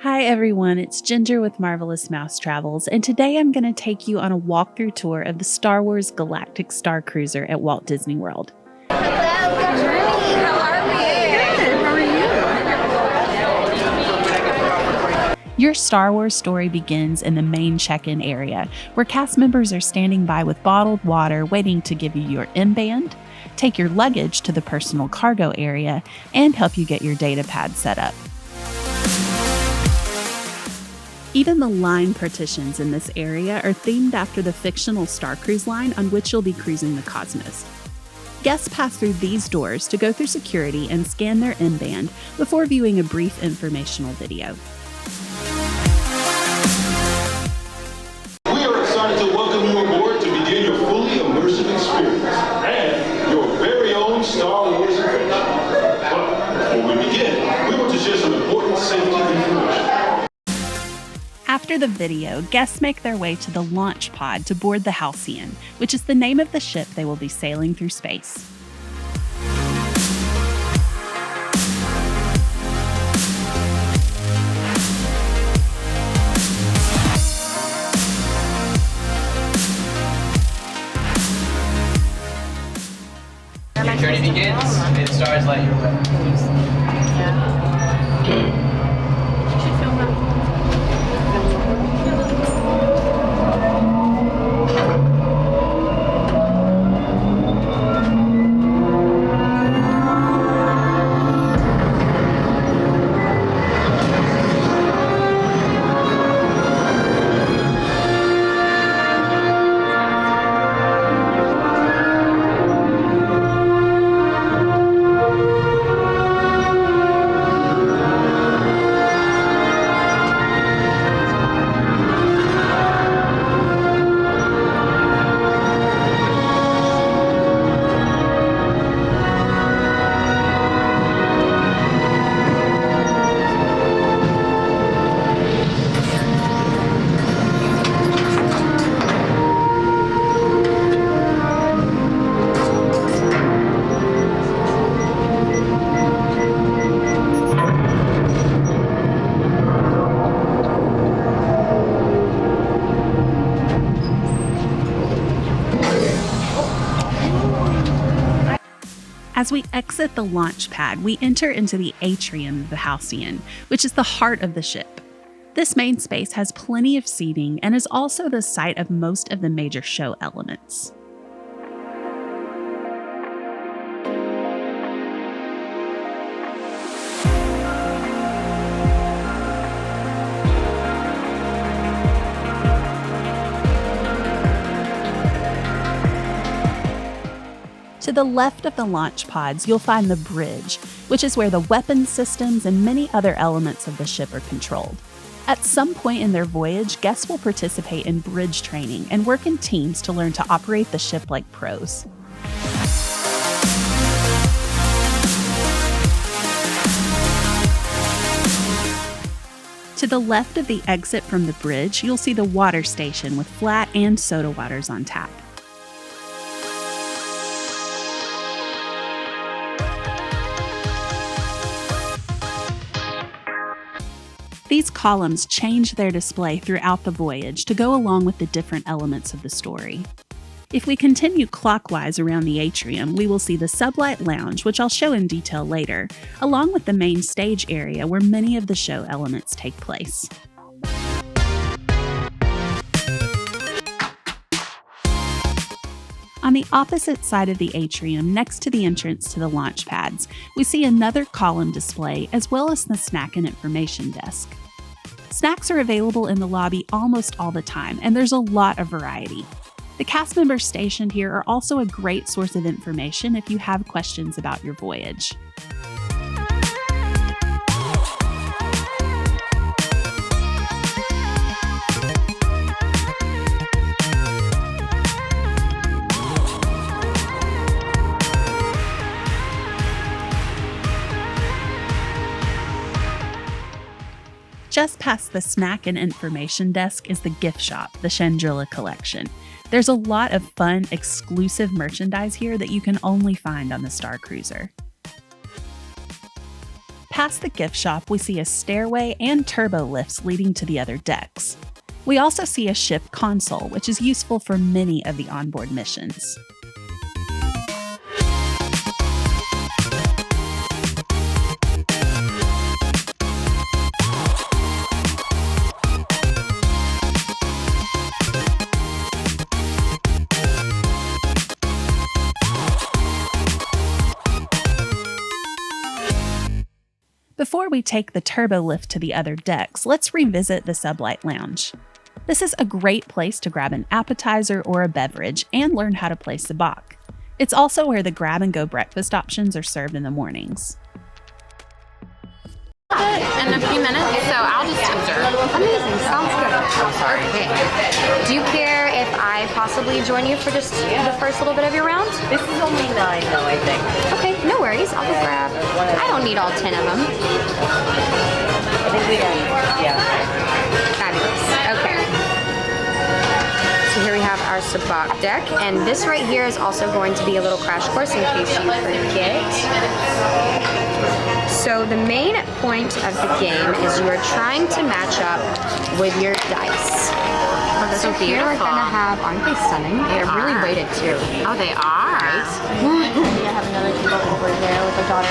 Hi everyone, it's Ginger with Marvelous Mouse Travels, and today I'm going to take you on a walkthrough tour of the Star Wars Galactic StarCruiser at Walt Disney World. Hello, good morning. How are we? Good. How are you? Your Star Wars story begins in the main check-in area, where cast members are standing by with bottled water waiting to give you your M-band, take your luggage to the personal cargo area, and help you get your data pad set up. Even the line partitions in this area are themed after the fictional Star Cruise line on which you'll be cruising the cosmos. Guests pass through these doors to go through security and scan their M-band before viewing a brief informational video. We are excited to welcome you aboard to begin your fully immersive experience and your very own Star Wars adventure. But before we begin, we want to share some important safety information. After the video, guests make their way to the launch pod to board the Halcyon, which is the name of the ship they will be sailing through space. Your journey begins, and stars light your way. As we exit the launch pad, we enter into the atrium of the Halcyon, which is the heart of the ship. This main space has plenty of seating and is also the site of most of the major show elements. To the left of the launch pods, you'll find the bridge, which is where the weapons systems and many other elements of the ship are controlled. At some point in their voyage, guests will participate in bridge training and work in teams to learn to operate the ship like pros. To the left of the exit from the bridge, you'll see the water station with flat and soda waters on tap. These columns change their display throughout the voyage to go along with the different elements of the story. If we continue clockwise around the atrium, we will see the Sublight Lounge, which I'll show in detail later, along with the main stage area where many of the show elements take place. On the opposite side of the atrium, next to the entrance to the launch pads, we see another column display as well as the snack and information desk. Snacks are available in the lobby almost all the time, and there's a lot of variety. The cast members stationed here are also a great source of information if you have questions about your voyage. Just past the snack and information desk is the gift shop, the Chandrila Collection. There's a lot of fun, exclusive merchandise here that you can only find on the StarCruiser. Past the gift shop, we see a stairway and turbo lifts leading to the other decks. We also see a ship console, which is useful for many of the onboard missions. Before we take the turbo lift to the other decks, let's revisit the Sublight Lounge. This is a great place to grab an appetizer or a beverage and learn how to play sabacc. It's also where the grab-and-go breakfast options are served in the mornings. In a few minutes, so I'll just observe. Amazing, sounds good. Oh, sorry. Okay. Do you care if I possibly join you for just the first little bit of your round? This is only 9 though, I think. Okay, no worries. I'll go grab. I don't need all 10 of them. I think we got, yeah. Fabulous. Okay. So here we have our sabacc deck, and this right here is also going to be a little crash course in case you forget. So the main point of the game is you are trying to match up with your dice. Oh, So here we're beautiful. gonna have, aren't they stunning? They're really are. weighted too. Oh, they are. I have another table over there with a daughter.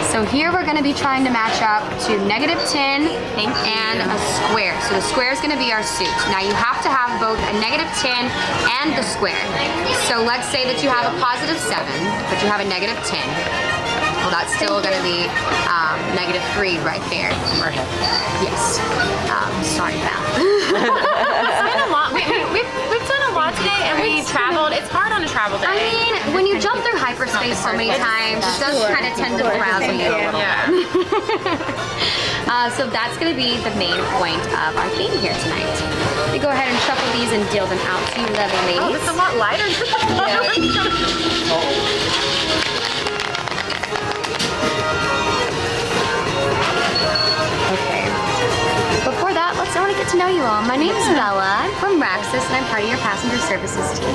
So here we're going to be trying to match up to -10 and a square. So the square is going to be our suit. Now you have to have both a -10 and the square. So let's say that you have a +7, but you have a -10. Well, that's still going to be -3 right there. Yes. Sorry, Matt. It's been a lot. We've done a lot today, and we traveled. It's hard on a travel day. I mean, when you jump through hyperspace so many times, it does kind of tend to frazzle you a little. Yeah. So that's going to be the main point of our game here tonight. We go ahead and shuffle these and deal them out to you lovely Oh, ladies. it's a lot lighter. Okay. Before that, I want to get to know you all. My name is Bella. I'm from Raxus, and I'm part of your passenger services team.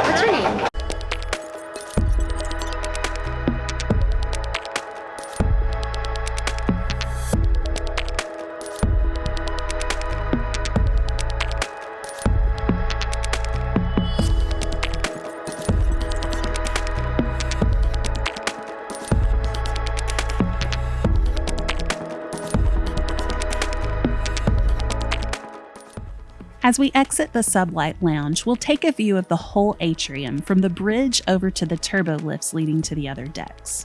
What's your name? As we exit the Sublight Lounge, we'll take a view of the whole atrium from the bridge over to the turbo lifts leading to the other decks.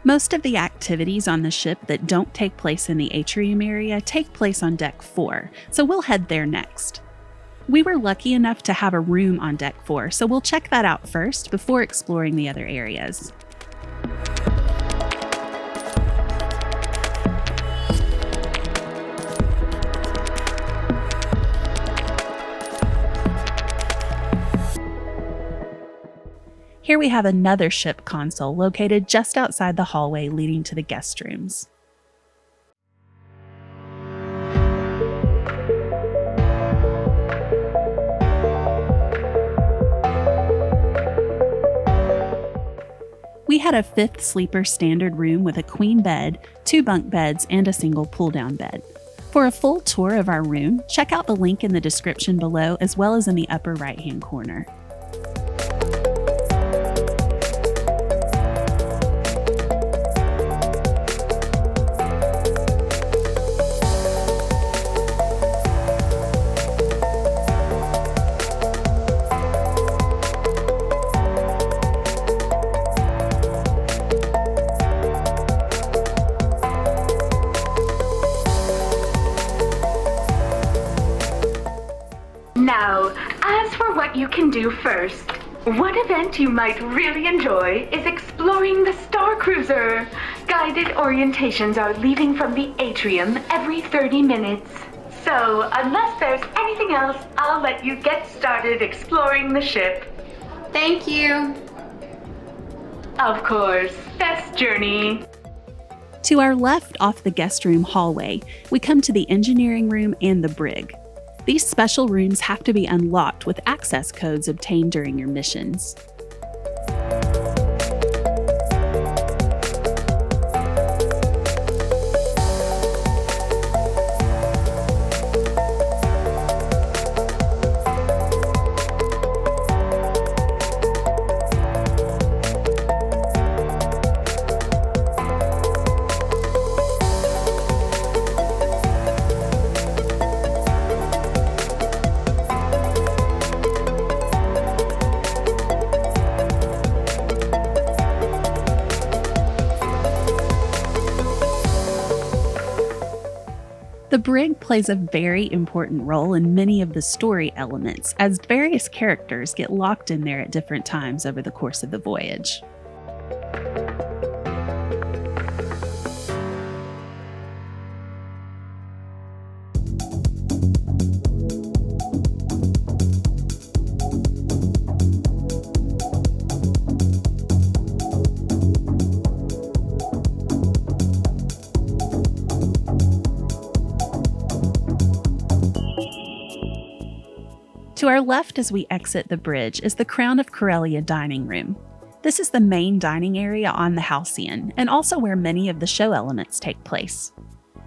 Most of the activities on the ship that don't take place in the atrium area take place on Deck 4, so we'll head there next. We were lucky enough to have a room on Deck 4, so we'll check that out first before exploring the other areas. Here we have another ship console located just outside the hallway leading to the guest rooms. We had a 5th sleeper standard room with a queen bed, 2 bunk beds, and a single pull-down bed. For a full tour of our room, check out the link in the description below as well as in the upper right-hand corner. Now, as for what you can do first, one event you might really enjoy is exploring the StarCruiser. Guided orientations are leaving from the atrium every 30 minutes. So, unless there's anything else, I'll let you get started exploring the ship. Thank you. Of course. Best journey. To our left off the guest room hallway, we come to the engineering room and the brig. These special rooms have to be unlocked with access codes obtained during your missions. The brig plays a very important role in many of the story elements, as various characters get locked in there at different times over the course of the voyage. To our left as we exit the bridge is the Crown of Corellia dining room. This is the main dining area on the Halcyon, and also where many of the show elements take place.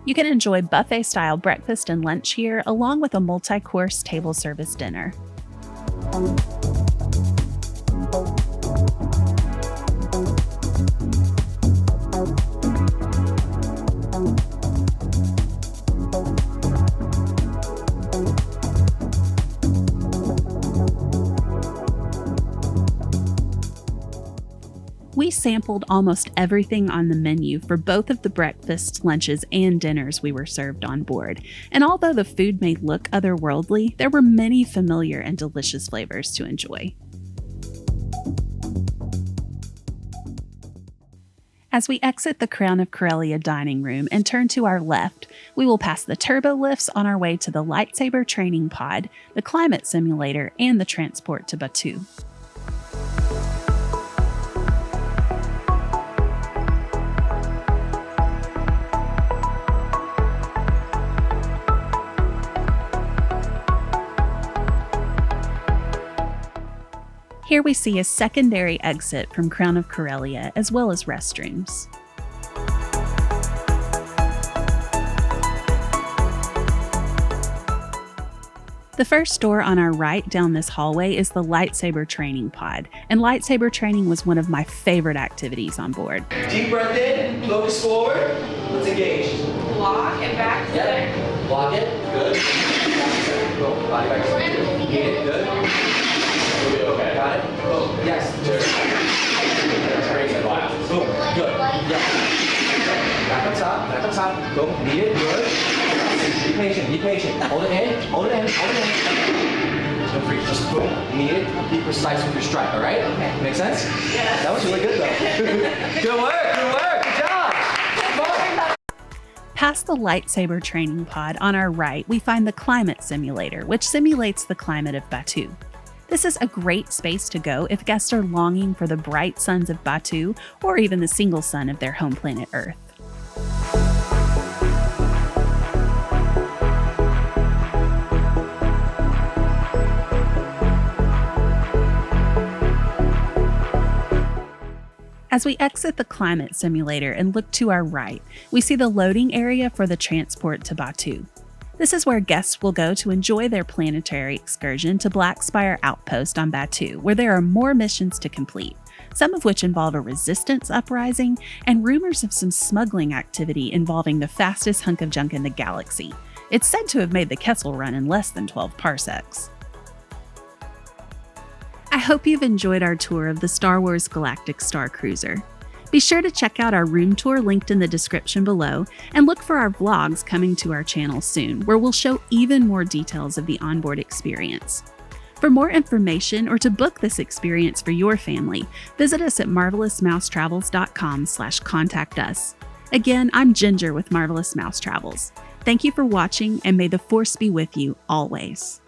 You can enjoy buffet-style breakfast and lunch here, along with a multi-course table service dinner. We sampled almost everything on the menu for both of the breakfasts, lunches, and dinners we were served on board, and although the food may look otherworldly, there were many familiar and delicious flavors to enjoy. As we exit the Crown of Corellia dining room and turn to our left, we will pass the turbo lifts on our way to the Lightsaber Training Pod, the climate simulator, and the transport to Batu. Here we see a secondary exit from Crown of Corellia, as well as restrooms. The first door on our right down this hallway is the Lightsaber Training Pod, and lightsaber training was one of my favorite activities on board. Deep breath in, focus forward, let's engage. Block and back to there. Block it, good. Go, body back to center. Get it, good. Okay, got it? Oh, yes, good. Boom, good. Yeah. Back up top. Go, need it, good. Be patient. Hold it in. Don't freak, just boom, need it. Be precise with your strike, all right? Okay. Make sense? Yeah. That was really good though. Good work, good job. Past the Lightsaber Training Pod on our right, we find the climate simulator, which simulates the climate of Batu. This is a great space to go if guests are longing for the bright suns of Batu or even the single sun of their home planet Earth. As we exit the climate simulator and look to our right, we see the loading area for the transport to Batu. This is where guests will go to enjoy their planetary excursion to Black Spire Outpost on Batu, where there are more missions to complete, some of which involve a resistance uprising and rumors of some smuggling activity involving the fastest hunk of junk in the galaxy. It's said to have made the Kessel Run in less than 12 parsecs. I hope you've enjoyed our tour of the Star Wars Galactic StarCruiser. Be sure to check out our room tour linked in the description below, and look for our vlogs coming to our channel soon, where we'll show even more details of the onboard experience. For more information or to book this experience for your family, visit us at marvelousmousetravels.com/contact us. Again, I'm Ginger with Marvelous Mouse Travels. Thank you for watching, and may the Force be with you always.